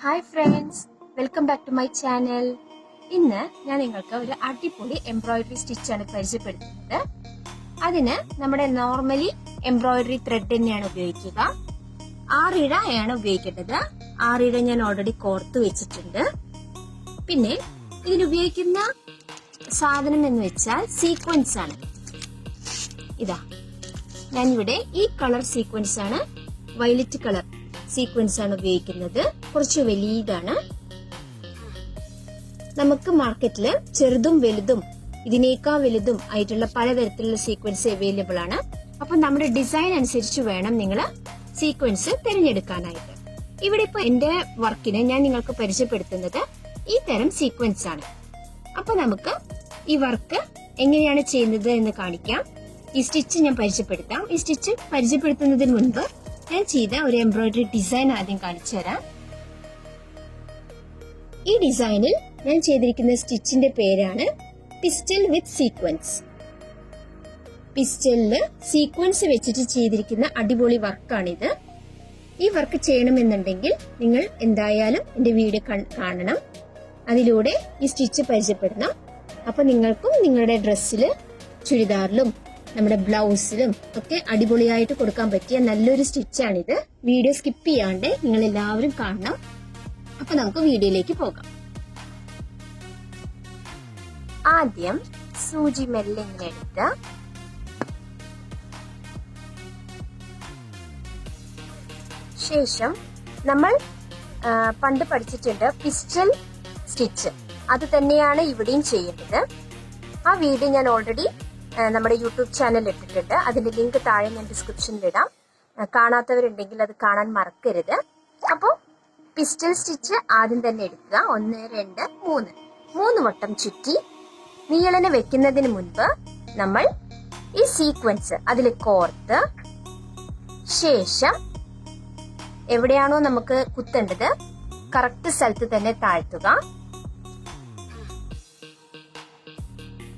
Hi friends, welcome back to my channel. ഇന്ന് ഞാൻ നിങ്ങൾക്ക് ഒരു അടിപൊളി എംബ്രോയിഡറി സ്റ്റിച്ചാണ് പരിചയപ്പെടുത്തുന്നത്. അതിന് നമ്മുടെ നോർമലി എംബ്രോയിഡറി ത്രെഡ് തന്നെയാണ് ഉപയോഗിക്കുക. 6 ഇഴയാണ് ഉപയോഗിക്കേണ്ടത്. 6 ഇഴ ഞാൻ ഓൾറെഡി കോർത്ത് വെച്ചിട്ടുണ്ട്. പിന്നെ ഇതിനുപയോഗിക്കുന്ന സാധനം എന്ന് വെച്ചാൽ സീക്വൻസ് ആണ്. ഇതാ ഞാനിവിടെ ഈ കളർ സീക്വൻസ് ആണ്, വയലറ്റ് കളർ സീക്വൻസ് ആണ് ഉപയോഗിക്കുന്നത്. കുറച്ച് വലിയതാണ്. നമുക്ക് മാർക്കറ്റില് ചെറുതും വലുതും ഇതിനേക്കാൾ വലുതും ആയിട്ടുള്ള പലതരത്തിലുള്ള സീക്വൻസ് അവൈലബിൾ ആണ്. അപ്പൊ നമ്മുടെ ഡിസൈൻ അനുസരിച്ച് വേണം നിങ്ങൾ സീക്വൻസ് തിരഞ്ഞെടുക്കാനായിട്ട്. ഇവിടെ ഇപ്പൊ എന്റെ വർക്കിന് ഞാൻ നിങ്ങൾക്ക് പരിചയപ്പെടുത്തുന്നത് ഈ തരം സീക്വൻസ് ആണ്. അപ്പൊ നമുക്ക് ഈ വർക്ക് എങ്ങനെയാണ് ചെയ്യുന്നത് എന്ന് കാണിക്കാം. ഈ സ്റ്റിച്ച് ഞാൻ പരിചയപ്പെടുത്താം. ഈ സ്റ്റിച്ച് പരിചയപ്പെടുത്തുന്നതിന് മുൻപ് ഞാൻ ചെയ്ത ഒരു എംബ്രോയിഡറി ഡിസൈൻ ആദ്യം കാണിച്ചു തരാം. ഈ ഡിസൈനിൽ ഞാൻ ചെയ്തിരിക്കുന്ന സ്റ്റിച്ചിന്റെ പേരാണ് പിസ്റ്റൽ വിത്ത് സീക്വൻസ്. പിസ്റ്റലില് സീക്വൻസ് വെച്ചിട്ട് ചെയ്തിരിക്കുന്ന അടിപൊളി വർക്കാണിത്. ഈ വർക്ക് ചെയ്യണമെന്നുണ്ടെങ്കിൽ നിങ്ങൾ എന്തായാലും എന്റെ വീഡിയോ കാണണം. അതിലൂടെ ഈ സ്റ്റിച്ച് പരിചയപ്പെടണം. അപ്പൊ നിങ്ങൾക്കും നിങ്ങളുടെ ഡ്രസ്സില്, ചുരിദാറിലും നമ്മുടെ ബ്ലൗസിലും ഒക്കെ അടിപൊളിയായിട്ട് കൊടുക്കാൻ പറ്റിയ നല്ലൊരു സ്റ്റിച്ചാണിത്. വീഡിയോ സ്കിപ്പ് ചെയ്യാണ്ട് നിങ്ങൾ എല്ലാവരും കാണണം. അപ്പൊ നമുക്ക് വീഡിയോയിലേക്ക് പോകാം. ആദ്യം സൂചി മെല്ലെ ഇങ്ങനെ എടുത്ത് ശേഷം നമ്മൾ പണ്ട് പഠിച്ചിട്ടുണ്ട് പിസ്റ്റൽ സ്റ്റിച്ച്. അത് തന്നെയാണ് ഇവിടെയും ചെയ്യേണ്ടത്. ആ വീഡിയോ ഞാൻ ഓൾറെഡി നമ്മുടെ യൂട്യൂബ് ചാനൽ ഇട്ടിട്ടുണ്ട്. അതിന്റെ ലിങ്ക് താഴെ ഞാൻ ഡിസ്ക്രിപ്ഷനിൽ ഇടാം. കാണാത്തവരുണ്ടെങ്കിൽ അത് കാണാൻ മറക്കരുത്. അപ്പോൾ പിസ്റ്റൽ സ്റ്റിച്ച് ആദ്യം തന്നെ എടുക്കുക. 1 2 3 വട്ടം ചുറ്റി നീളനെ വെക്കുന്നതിന് മുൻപ് നമ്മൾ ഈ സീക്വൻസ് അതിൽ കോർത്ത് ശേഷം എവിടെയാണോ നമുക്ക് കുത്തേണ്ടത് കറക്റ്റ് സ്ഥലത്ത് തന്നെ താഴ്ത്തുക.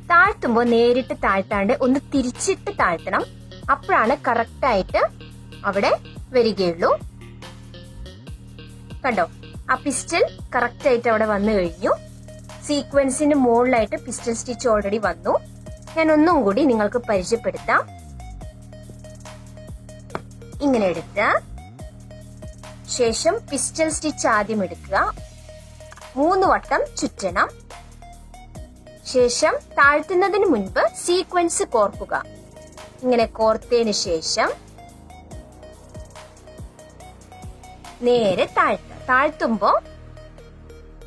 താഴ്ത്തുമ്പോൾ നേരിട്ട് താഴ്ത്താണ്ട് ഒന്ന് തിരിച്ചിട്ട് താഴ്ത്തണം. അപ്പോഴാണ് കറക്റ്റ് ആയിട്ട് അവിടെ വരികയുള്ളൂ. കണ്ടോ, ആ പിസ്റ്റൽ കറക്റ്റ് ആയിട്ട് അവിടെ വന്നു കഴിഞ്ഞു. സീക്വൻസിന് മുകളിലായിട്ട് പിസ്റ്റൽ സ്റ്റിച്ച് ഓൾറെഡി വന്നു. ഞാൻ ഒന്നും കൂടി നിങ്ങൾക്ക് പരിചയപ്പെടുത്താം. ഇങ്ങനെ എടുത്ത് ശേഷം പിസ്റ്റൽ സ്റ്റിച്ച് ആദ്യം എടുക്കുക. 3 വട്ടം ചുറ്റണം. ശേഷം താഴ്ത്തുന്നതിന് മുൻപ് സീക്വൻസ് കോർക്കുക. ഇങ്ങനെ കോർത്തതിന് ശേഷം നേരെ താഴ്ത്തുമ്പോ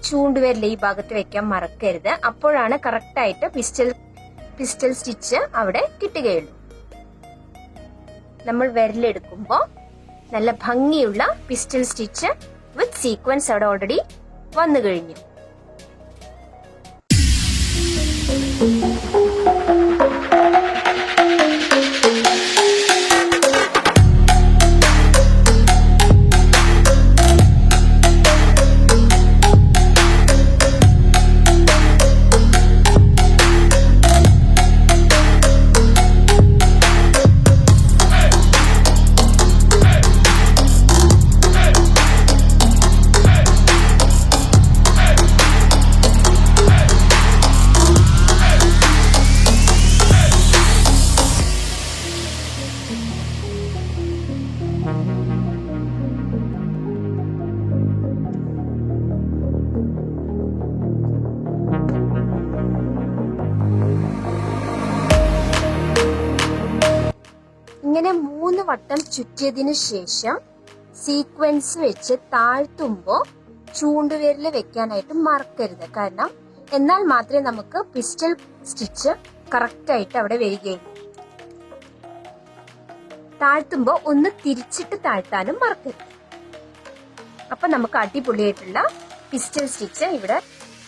ചൂണ്ടുവിരൽ ഈ ഭാഗത്ത് വെക്കാൻ മറക്കരുത്. അപ്പോഴാണ് കറക്റ്റ് ആയിട്ട് പിസ്റ്റൽ സ്റ്റിച്ച് അവിടെ കിട്ടുകയുള്ളൂ. നമ്മൾ വിരലെടുക്കുമ്പോ നല്ല ഭംഗിയുള്ള പിസ്റ്റൽ സ്റ്റിച്ച് വിത്ത് സീക്വൻസ് അവിടെ ഓൾറെഡി വന്നു കഴിഞ്ഞു. ഇങ്ങനെ 3 വട്ടം ചുറ്റിയതിനു ശേഷം സീക്വൻസ് വെച്ച് താഴ്ത്തുമ്പോ ചൂണ്ടുവിരല് വെക്കാനായിട്ട് മറക്കരുത്. കാരണം എന്നാൽ മാത്രമേ നമുക്ക് പിസ്റ്റൽ സ്റ്റിച്ച് കറക്റ്റ് ആയിട്ട് അവിടെ വരികയുള്ളൂ. താഴ്ത്തുമ്പോ ഒന്ന് തിരിച്ചിട്ട് താഴ്ത്താനും മറക്കരുത്. അപ്പൊ നമുക്ക് അടിപൊളിയായിട്ടുള്ള പിസ്റ്റൽ സ്റ്റിച്ച് ഇവിടെ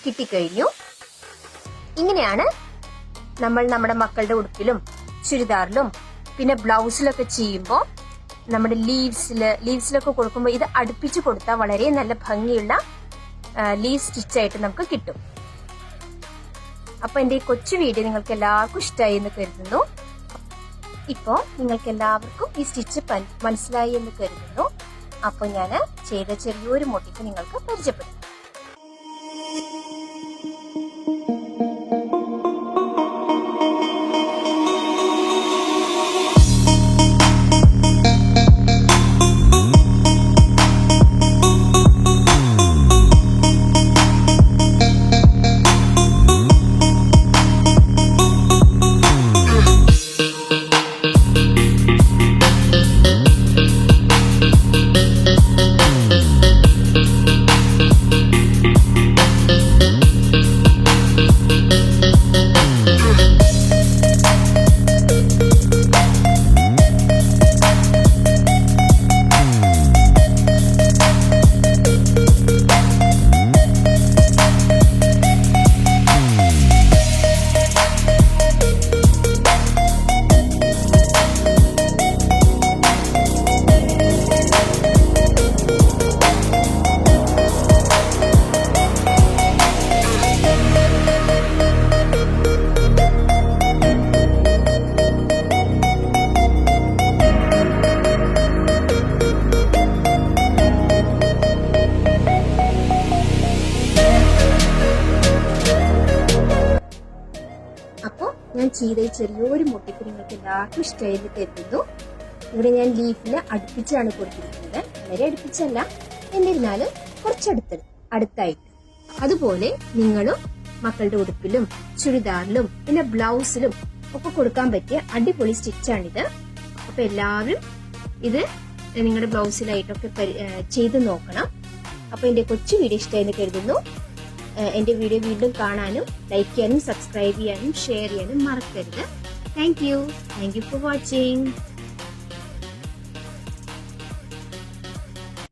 കിട്ടിക്കഴിഞ്ഞു. ഇങ്ങനെയാണ് നമ്മൾ നമ്മുടെ മക്കളുടെ ഉടുപ്പിലും ചുരിദാറിലും പിന്നെ ബ്ലൗസിലൊക്കെ ചെയ്യുമ്പോൾ നമ്മുടെ ലീവ്സിലൊക്കെ കൊടുക്കുമ്പോൾ ഇത് അടുപ്പിച്ച് കൊടുത്താൽ വളരെ നല്ല ഭംഗിയുള്ള ലീവ് സ്റ്റിച്ച് ആയിട്ട് നമുക്ക് കിട്ടും. അപ്പൊ എന്റെ ഈ കൊച്ചു വീഡിയോ നിങ്ങൾക്ക് എല്ലാവർക്കും ഇഷ്ടമായി എന്ന് കരുതുന്നു. ഇപ്പോ നിങ്ങൾക്ക് എല്ലാവർക്കും ഈ സ്റ്റിച്ച് മനസ്സിലായി എന്ന് കരുതുന്നു. അപ്പോൾ ഞാൻ ചെയ്ത ചെറിയൊരു മോട്ടീഫ് നിങ്ങൾക്ക് പരിചയപ്പെടുത്താം. അപ്പോൾ ഞാൻ ചെയ്ത ചെറിയൊരു മോട്ടീഫ് നിങ്ങൾക്ക് എല്ലാവർക്കും ഇഷ്ടമായി കരുതുന്നു. ഇവിടെ ഞാൻ ലീഫിൽ അടുപ്പിച്ചാണ് കൊടുത്തിരിക്കുന്നത്, വളരെ അടുപ്പിച്ചല്ല, എന്നിരുന്നാലും അടുത്തായിട്ട്. അതുപോലെ നിങ്ങളും മക്കളുടെ ഉടുപ്പിലും ചുരിദാറിലും പിന്നെ ബ്ലൗസിലും ഒക്കെ കൊടുക്കാൻ പറ്റിയ അടിപൊളി സ്റ്റിച്ചാണിത്. അപ്പൊ എല്ലാവരും ഇത് നിങ്ങളുടെ ബ്ലൗസിലായിട്ടൊക്കെ ചെയ്ത് നോക്കണം. അപ്പൊ എന്റെ കൊച്ചു വീഡിയോ ഇഷ്ടമായി കരുതുന്നു. എന്റെ വീഡിയോ വീണ്ടും കാണാനും ലൈക്ക് ചെയ്യാനും സബ്സ്ക്രൈബ് ചെയ്യാനും ഷെയർ ചെയ്യാനും മറക്കരുത്. Thank you for watching.